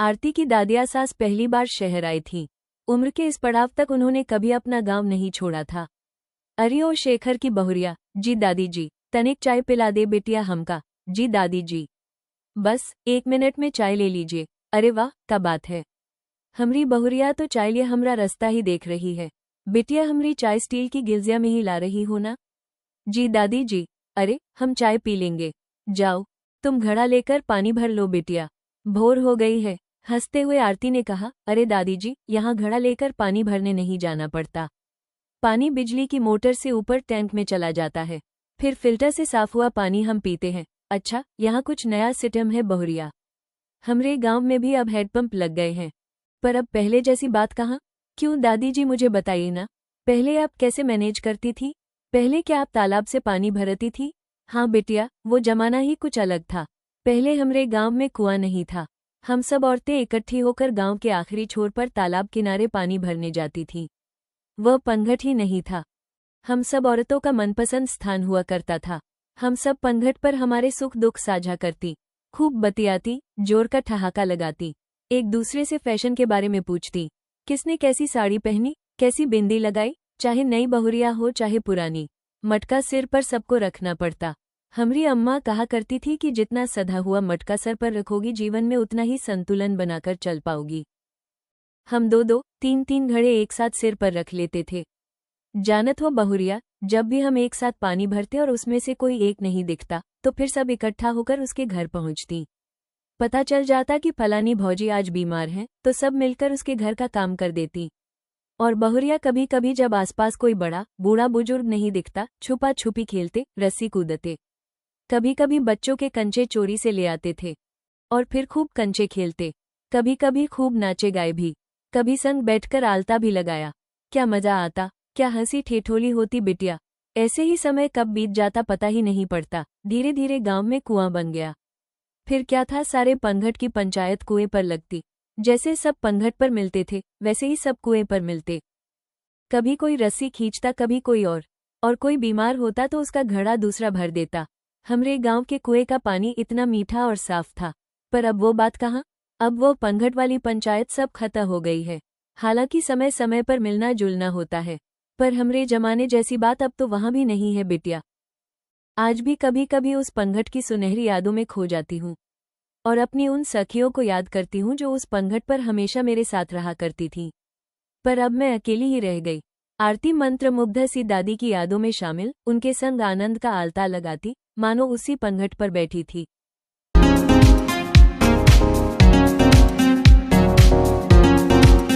आरती की दादिया सास पहली बार शहर आई थी। उम्र के इस पड़ाव तक उन्होंने कभी अपना गांव नहीं छोड़ा था। अरे ओ शेखर की बहुरिया, जी दादी जी, तनिक चाय पिला दे बेटिया हमका। जी दादी जी, बस 1 मिनट में चाय ले लीजिए। अरे वाह, क्या बात है। हमरी बहुरिया तो चाय लिए हमरा रास्ता ही देख रही है। बेटिया हमरी चाय स्टील की गिलजिया में ही ला रही हो ना। जी दादी जी, अरे हम चाय पी लेंगे। जाओ, तुम घड़ा लेकर पानी भर लो बेटिया, भोर हो गई है। हंसते हुए आरती ने कहा, अरे दादी जी, यहाँ घड़ा लेकर पानी भरने नहीं जाना पड़ता। पानी बिजली की मोटर से ऊपर टैंक में चला जाता है, फिर फिल्टर से साफ हुआ पानी हम पीते हैं। अच्छा, यहाँ कुछ नया सिस्टम है बहुरिया। हमरे गांव में भी अब हैंडपंप लग गए हैं, पर अब पहले जैसी बात कहाँ। क्यों दादी जी, मुझे बताइए ना, पहले आप कैसे मैनेज करती थी? पहले क्या आप तालाब से पानी भरती थी? हाँ बेटिया, वो जमाना ही कुछ अलग था। पहले हमरे गांव में कुआं नहीं था। हम सब औरतें इकट्ठी होकर गांव के आखिरी छोर पर तालाब किनारे पानी भरने जाती थीं। वह पनघट ही नहीं था। हम सब औरतों का मनपसंद स्थान हुआ करता था। हम सब पनघट पर हमारे सुख दुख साझा करती, खूब बतियाती, जोर का ठहाका लगाती, एक दूसरे से फैशन के बारे में पूछती, किसने कैसी साड़ी पहनी, कैसी बिंदी लगाई। चाहे नई बहुरिया हो चाहे पुरानी, मटका सिर पर सबको रखना पड़ता। हमरी अम्मा कहा करती थी कि जितना सधा हुआ मटका सर पर रखोगी जीवन में उतना ही संतुलन बनाकर चल पाओगी। हम 2-2, 3-3 घड़े एक साथ सिर पर रख लेते थे। जानत हो बहुरिया, जब भी हम एक साथ पानी भरते और उसमें से कोई एक नहीं दिखता, तो फिर सब इकट्ठा होकर उसके घर पहुंचती। पता चल जाता कि फलानी भौजी आज बीमार है, तो सब मिलकर उसके घर का काम कर देती। और बहुरिया कभी कभी जब आसपास कोई बड़ा बूढ़ा बुजुर्ग नहीं दिखता, छुपा छुपी खेलते, रस्सी कूदते। कभी कभी बच्चों के कंचे चोरी से ले आते थे और फिर खूब कंचे खेलते। कभी कभी खूब नाचे गाए भी, कभी संग बैठकर आलता भी लगाया। क्या मजा आता, क्या हंसी ठेठोली होती बिटिया। ऐसे ही समय कब बीत जाता पता ही नहीं पड़ता। धीरे धीरे गांव में कुआं बन गया। फिर क्या था, सारे पनघट की पंचायत कुएं पर लगती। जैसे सब पनघट पर मिलते थे, वैसे ही सब कुएं पर मिलते। कभी कोई रस्सी खींचता, कभी कोई और कोई बीमार होता तो उसका घड़ा दूसरा भर देता। हमरे गांव के कुएं का पानी इतना मीठा और साफ था। पर अब वो बात कहाँ। अब वो पनघट वाली पंचायत सब खत्म हो गई है। हालांकि समय समय पर मिलना जुलना होता है, पर हमरे जमाने जैसी बात अब तो वहां भी नहीं है बिटिया। आज भी कभी कभी उस पनघट की सुनहरी यादों में खो जाती हूँ और अपनी उन सखियों को याद करती हूँ जो उस पनघट पर हमेशा मेरे साथ रहा करती थीं। पर अब मैं अकेली ही रह गई। आरती मंत्रमुग्ध सी दादी की यादों में शामिल, उनके संग आनंद का आलता लगाती, मानो उसी पनघट पर बैठी थी।